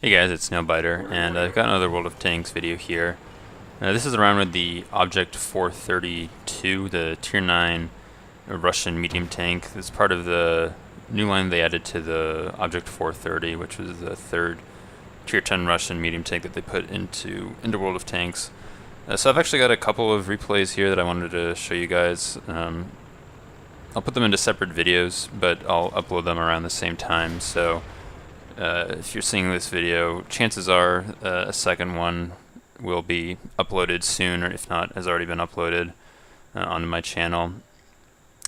Hey guys, it's Nailbiter, and I've got another World of Tanks video here. This is around with the Object 432, the Tier 9 Russian medium tank. It's part of the new line they added to the Object 430, which was the third Tier 10 Russian medium tank that they put into World of Tanks. So I've actually got a couple of replays here that I wanted to show you guys. I'll put them into separate videos, but I'll upload them around the same time, so if you're seeing this video, chances are a second one will be uploaded soon, or if not, has already been uploaded onto my channel.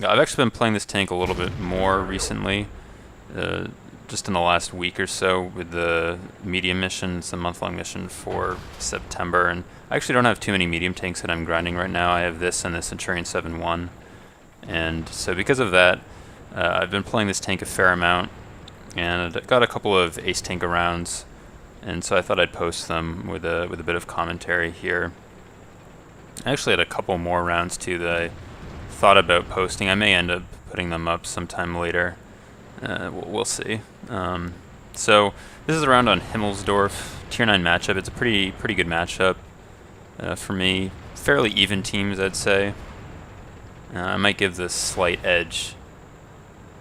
I've actually been playing this tank a little bit more recently, just in the last week or so with the medium mission. It's a month-long mission for September, and I actually don't have too many medium tanks that I'm grinding right now. I have this and the Centurion 7-1, and so because of that, I've been playing this tank a fair amount. And I got a couple of ace tank rounds, and so I thought I'd post them with a bit of commentary here. I actually had a couple more rounds too that I thought about posting. I may end up putting them up sometime later. We'll see. So this is a round on Himmelsdorf, Tier 9 matchup. It's a pretty good matchup for me. Fairly even teams, I'd say. I might give the slight edge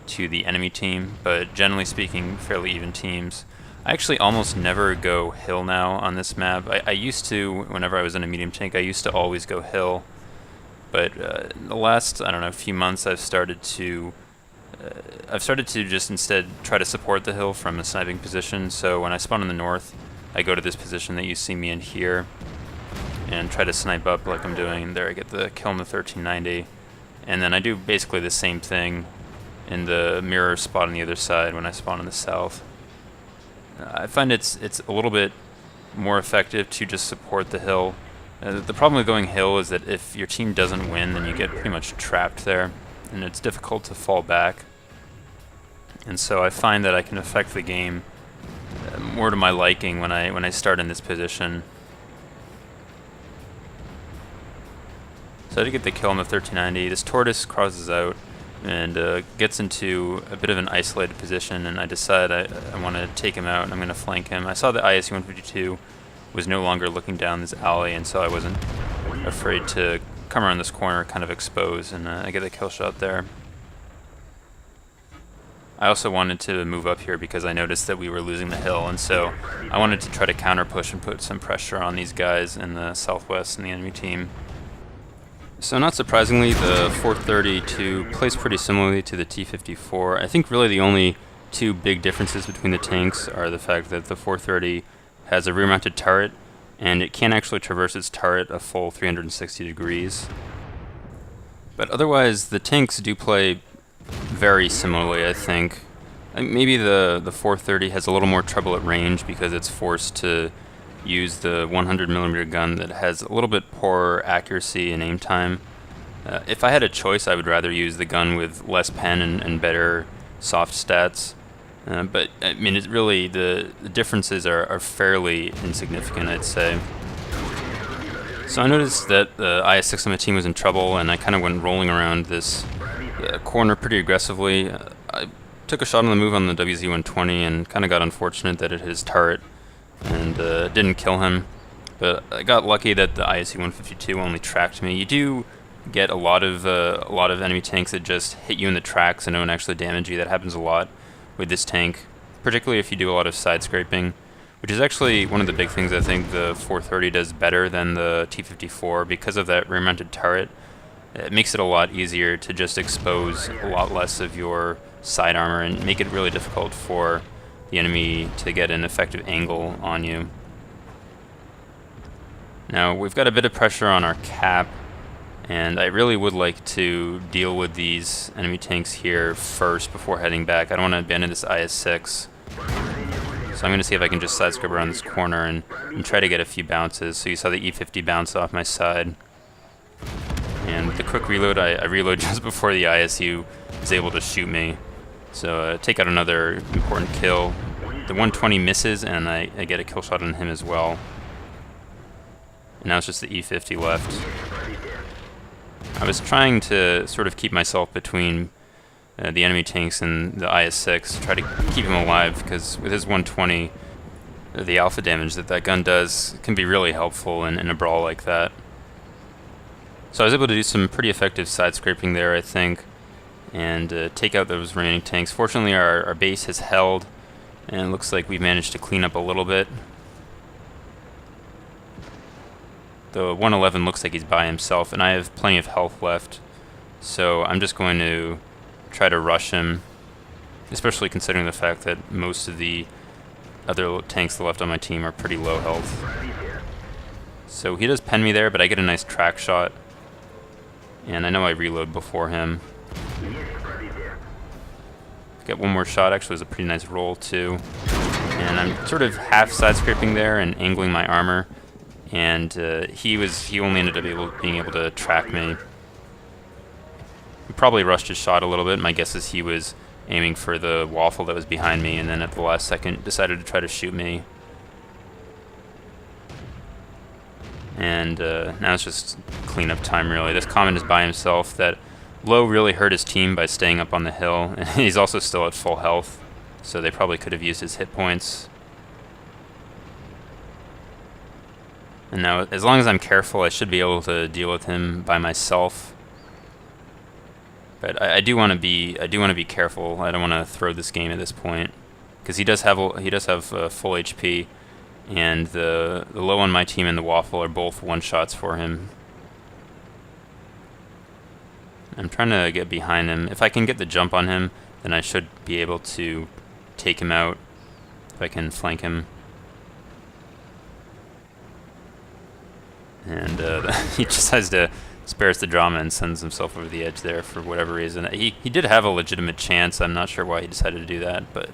to the enemy team, but generally speaking, fairly even teams. I actually almost never go hill now on this map. I used to, whenever I was in a medium tank, I used to always go hill, but in the last, I don't know, few months I've started to just instead try to support the hill from a sniping position. So when I spawn in the north, I go to this position that you see me in here and try to snipe up like I'm doing. There I get the kill in the 1390, and then I do basically the same thing in the mirror spot on the other side when I spawn in the south. I find it's a little bit more effective to just support the hill. The problem with going hill is that if your team doesn't win, then you get pretty much trapped there, and it's difficult to fall back. And so I find that I can affect the game more to my liking when I start in this position. So I did get the kill on the 1390. This tortoise crosses out and gets into a bit of an isolated position, and I decide I want to take him out and I'm going to flank him. I saw the ISU-152 was no longer looking down this alley, and so I wasn't afraid to come around this corner kind of exposed, and I get a kill shot there. I also wanted to move up here because I noticed that we were losing the hill, and so I wanted to try to counter push and put some pressure on these guys in the southwest and the enemy team. So not surprisingly, the 432 plays pretty similarly to the T-54. I think really the only two big differences between the tanks are the fact that the 430 has a rear-mounted turret, and it can actually traverse its turret a full 360 degrees. But otherwise, the tanks do play very similarly, I think. Maybe the 430 has a little more trouble at range because it's forced to use the 100mm gun that has a little bit poorer accuracy and aim time. If I had a choice, I would rather use the gun with less pen and better soft stats. But I mean, it's really the differences are fairly insignificant, I'd say. So I noticed that the IS-6 on my team was in trouble, and I kind of went rolling around this corner pretty aggressively. I took a shot on the move on the WZ-120 and kind of got unfortunate that it hit his turret and didn't kill him, but I got lucky that the ISU-152 only tracked me. You do get a lot of enemy tanks that just hit you in the tracks and don't actually damage you. That happens a lot with this tank, particularly if you do a lot of side scraping, which is actually one of the big things I think the 430 does better than the T-54 because of that rear-mounted turret. It makes it a lot easier to just expose a lot less of your side armor and make it really difficult for the enemy to get an effective angle on you. Now we've got a bit of pressure on our cap, and I really would like to deal with these enemy tanks here first before heading back. I don't want to abandon this IS-6, so I'm going to see if I can just side scrub around this corner and try to get a few bounces. So you saw the E-50 bounce off my side, and with the quick reload, I reload just before the ISU is able to shoot me. So take out another important kill. The 120 misses, and I get a kill shot on him as well. And now it's just the E-50 left. I was trying to sort of keep myself between the enemy tanks and the IS-6, try to keep him alive, because with his 120, the alpha damage that that gun does can be really helpful in a brawl like that. So I was able to do some pretty effective side scraping there, I think, and take out those remaining tanks. Fortunately, our base has held, and it looks like we've managed to clean up a little bit. The 111 looks like he's by himself, and I have plenty of health left, so I'm just going to try to rush him, especially considering the fact that most of the other tanks left on my team are pretty low health. So he does pen me there, but I get a nice track shot, and I know I reload before him. Get one more shot. Actually, it was a pretty nice roll too, and I'm sort of half side scraping there and angling my armor, and he only ended up being able to track me. He probably rushed his shot a little bit. My guess is he was aiming for the waffle that was behind me, and then at the last second decided to try to shoot me. And now it's just cleanup time, really. This Common is by himself. That Low really hurt his team by staying up on the hill, and he's also still at full health, so they probably could have used his hit points. And now, as long as I'm careful, I should be able to deal with him by myself. But I do want to be careful. I don't want to throw this game at this point, because he does have full HP, and the Low on my team and the Waffle are both one shots for him. I'm trying to get behind him. If I can get the jump on him, then I should be able to take him out if I can flank him. And he decides to spare us the drama and sends himself over the edge there for whatever reason. He did have a legitimate chance. I'm not sure why he decided to do that, but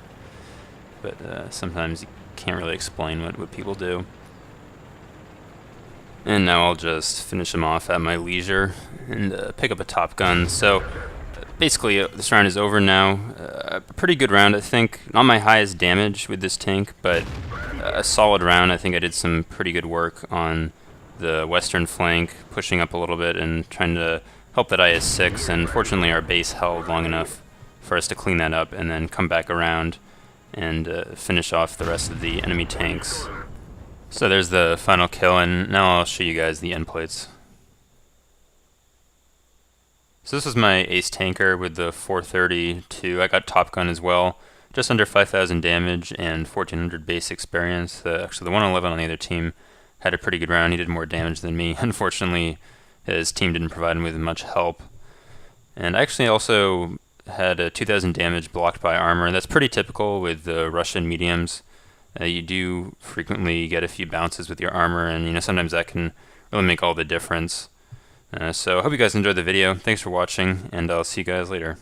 sometimes you can't really explain what people do. And now I'll just finish him off at my leisure and pick up a top gun. So basically this round is over now. A pretty good round, I think. Not my highest damage with this tank, but a solid round. I think I did some pretty good work on the western flank, pushing up a little bit and trying to help that IS-6. And fortunately our base held long enough for us to clean that up and then come back around and finish off the rest of the enemy tanks. So there's the final kill, and now I'll show you guys the end plates. So this was my ace tanker with the 432. I got Top Gun as well, just under 5,000 damage and 1,400 base experience. Actually, the 111 on the other team had a pretty good round. He did more damage than me. Unfortunately, his team didn't provide him with much help. And I actually also had a 2,000 damage blocked by armor. That's pretty typical with the Russian mediums. You do frequently get a few bounces with your armor, and sometimes that can really make all the difference. So I hope you guys enjoyed the video. Thanks for watching, and I'll see you guys later.